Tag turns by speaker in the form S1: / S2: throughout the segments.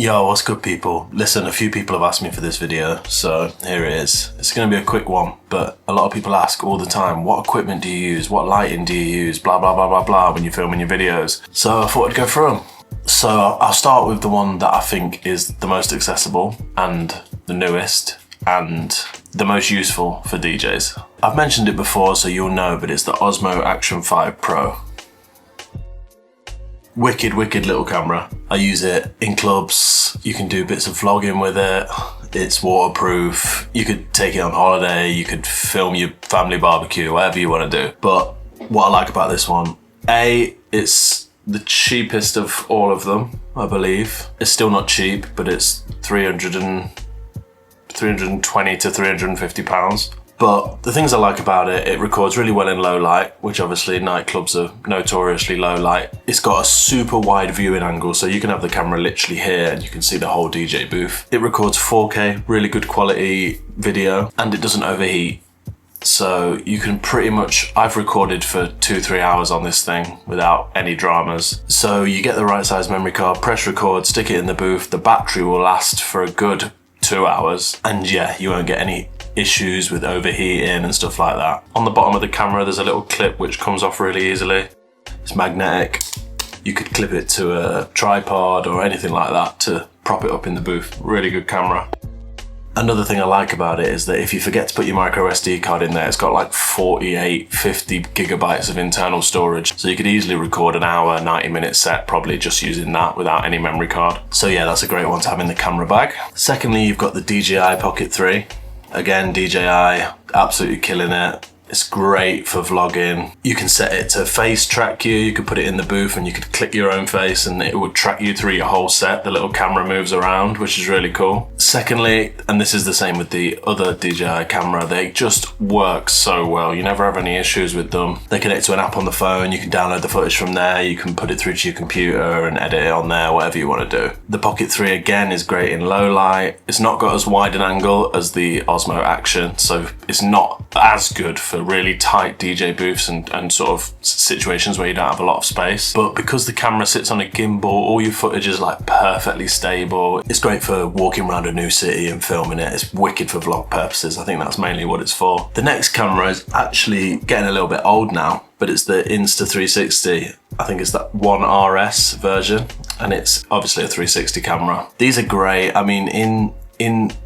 S1: Yo, what's good people? Listen, a few people have asked me for this video, so here it is. It's going to be a quick one, but a lot of people ask all the time, what equipment do you use? What lighting do you use? Blah, blah, blah, blah, blah, when you're filming your videos. So I thought I'd go through them. So I'll start with the one that I think is the most accessible and the newest and the most useful for DJs. I've mentioned it before, so you'll know, but it's the Osmo Action 5 Pro. Wicked little camera. I use it in clubs. You can do bits of vlogging with it. It's waterproof. You could take it on holiday. You could film your family barbecue, whatever you want to do. But what I like about this one, it's the cheapest of all of them, I believe. It's still not cheap, but it's 320 to 350 pounds. But the things I like about it, it records really well in low light, which obviously nightclubs are notoriously low light. It's got a super wide viewing angle, so you can have the camera literally here and you can see the whole DJ booth. It records 4K, really good quality video, and it doesn't overheat. So you can pretty much, I've recorded for 2-3 hours on this thing without any dramas. So you get the right size memory card, press record, stick it in the booth. The battery will last for a good 2 hours. And yeah, you won't get any issues with overheating and stuff like that. On the bottom of the camera, there's a little clip which comes off really easily. It's magnetic. You could clip it to a tripod or anything like that to prop it up in the booth. Really good camera. Another thing I like about it is that if you forget to put your micro SD card in there, it's got like 48, 50 gigabytes of internal storage. So you could easily record an hour, 90-minute set, probably just using that without any memory card. So yeah, that's a great one to have in the camera bag. Secondly, you've got the DJI Pocket 3. Again, DJI, absolutely killing it. It's great for vlogging. You can set it to face track you. You could put it in the booth and you could click your own face and it would track you through your whole set. The little camera moves around, which is really cool. Secondly, and this is the same with the other DJI camera, they just work so well. You never have any issues with them. They connect to an app on the phone. You can download the footage from there. You can put it through to your computer and edit it on there, whatever you want to do. The Pocket 3 again is great in low light. It's not got as wide an angle as the Osmo Action, so it's not as good for really tight DJ booths and sort of situations where you don't have a lot of space. But because the camera sits on a gimbal, all your footage is like perfectly stable. It's great for walking around a new city and filming it. It's wicked for vlog purposes. I think that's mainly what it's for. The next camera is actually getting a little bit old now, but it's the Insta360. I think it's that 1RS version, and it's obviously a 360 camera. These are great. I mean, in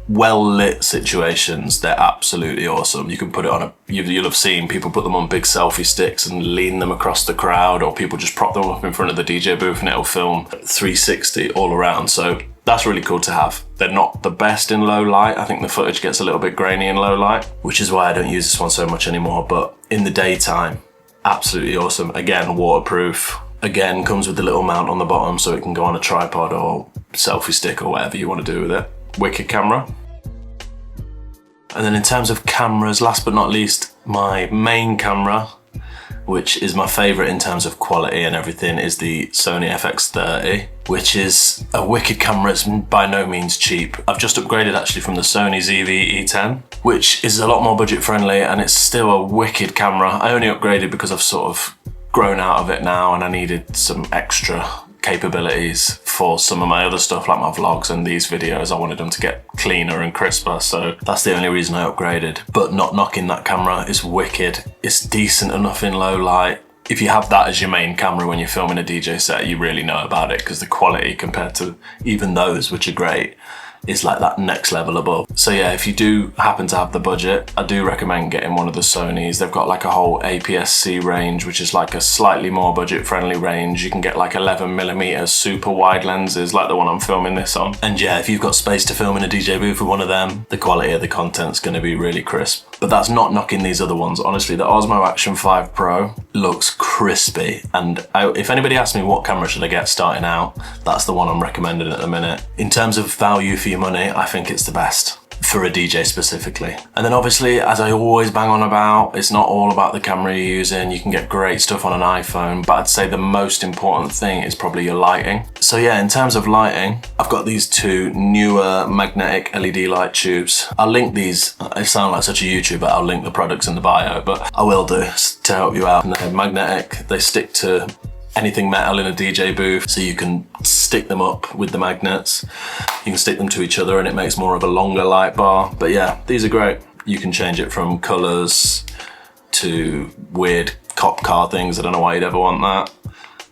S1: well-lit situations, they're absolutely awesome. You can put it on you'll have seen people put them on big selfie sticks and lean them across the crowd, or people just prop them up in front of the DJ booth and it'll film 360 all around. So that's really cool to have. They're not the best in low light. I think the footage gets a little bit grainy in low light, which is why I don't use this one so much anymore. But in the daytime, absolutely awesome. Again, waterproof. Again, comes with the little mount on the bottom so it can go on a tripod or selfie stick or whatever you want to do with it. Wicked camera. And then in terms of cameras, last but not least, my main camera, which is my favorite in terms of quality and everything, is the Sony FX30, which is a wicked camera. It's by no means cheap. I've just upgraded actually from the Sony ZV-E10, which is a lot more budget friendly, and it's still a wicked camera. I only upgraded because I've sort of grown out of it now and I needed some extra capabilities for some of my other stuff like my vlogs and these videos. I wanted them to get cleaner and crisper, so that's the only reason I upgraded. But not knocking that camera, is wicked. It's decent enough in low light. If you have that as your main camera when you're filming a DJ set, you really know about it, because the quality compared to even those, which are great, is like that next level above. So yeah, if you do happen to have the budget, I do recommend getting one of the Sonys. They've got like a whole APS-C range, which is like a slightly more budget friendly range. You can get like 11mm super wide lenses like the one I'm filming this on. And yeah, if you've got space to film in a DJ booth with one of them, the quality of the content's gonna be really crisp. But that's not knocking these other ones. Honestly, the Osmo Action 5 Pro looks crispy. And if anybody asks me what camera should I get starting out, that's the one I'm recommending at the minute. In terms of value for your money, I think it's the best for a DJ specifically. And then obviously, as I always bang on about, it's not all about the camera you're using. You can get great stuff on an iPhone, but I'd say the most important thing is probably your lighting. So yeah, in terms of lighting, I've got these two newer magnetic LED light tubes. I'll link these. I sound like such a YouTuber. I'll link the products in the bio, but I will do to help you out. And they're magnetic. They stick to anything metal in a DJ booth, so you can stick them up with the magnets. You can stick them to each other and it makes more of a longer light bar. But yeah, these are great. You can change it from colors to weird cop car things. I don't know why you'd ever want that.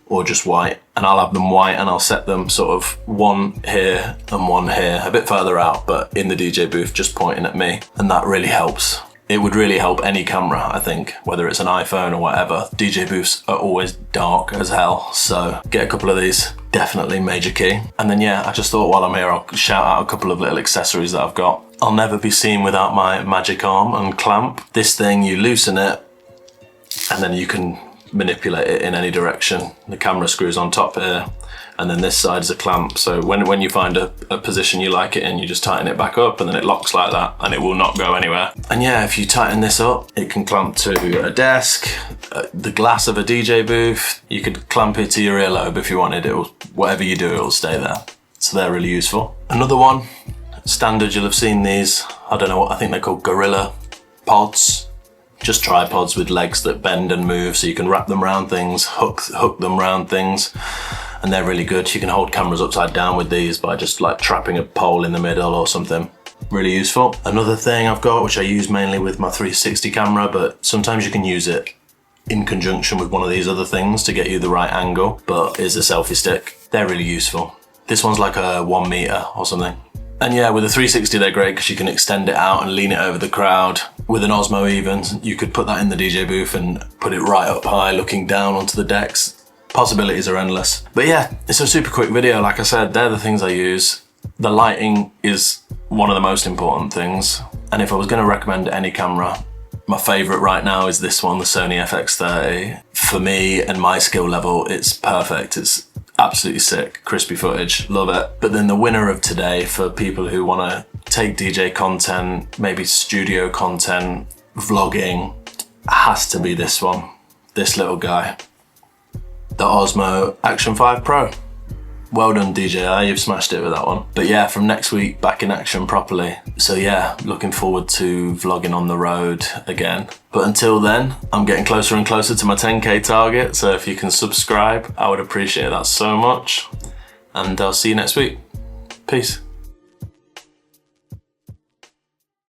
S1: Or just white. And I'll have them white and I'll set them sort of one here and one here, a bit further out, but in the DJ booth just pointing at me. And that really helps. It would really help any camera, I think, whether it's an iPhone or whatever. DJ booths are always dark as hell, so get a couple of these, definitely major key. And then yeah, I just thought while I'm here, I'll shout out a couple of little accessories that I've got. I'll never be seen without my magic arm and clamp. This thing, you loosen it, and then you can manipulate it in any direction. The camera screws on top here, and then this side is a clamp. So when you find a position you like it in, you just tighten it back up and then it locks like that and it will not go anywhere. And yeah, if you tighten this up, it can clamp to a desk, the glass of a DJ booth. You could clamp it to your earlobe if you wanted. Whatever you do, it will stay there. So they're really useful. Another one, standard, you'll have seen these. I don't know what, I think they're called Gorilla pods. Just tripods with legs that bend and move, so you can wrap them around things, hook them around things, and they're really good. You can hold cameras upside down with these by just like trapping a pole in the middle or something. Really useful. Another thing I've got, which I use mainly with my 360 camera, but sometimes you can use it in conjunction with one of these other things to get you the right angle, but is a selfie stick. They're really useful. This one's like a 1 meter or something. And yeah, with a 360 they're great because you can extend it out and lean it over the crowd. With an Osmo even, you could put that in the DJ booth and put it right up high looking down onto the decks. Possibilities are endless. But yeah, it's a super quick video. Like I said, they're the things I use. The lighting is one of the most important things. And if I was going to recommend any camera, my favorite right now is this one, the Sony FX30. For me and my skill level, it's perfect. It's absolutely sick, crispy footage, love it. But then the winner of today for people who want to take DJ content, maybe studio content, vlogging, has to be this one, this little guy, the Osmo Action 5 Pro. Well done DJI, you've smashed it with that one. But yeah, from next week, back in action properly. So yeah, looking forward to vlogging on the road again. But until then, I'm getting closer and closer to my 10K target. So if you can subscribe, I would appreciate that so much. And I'll see you next week. Peace.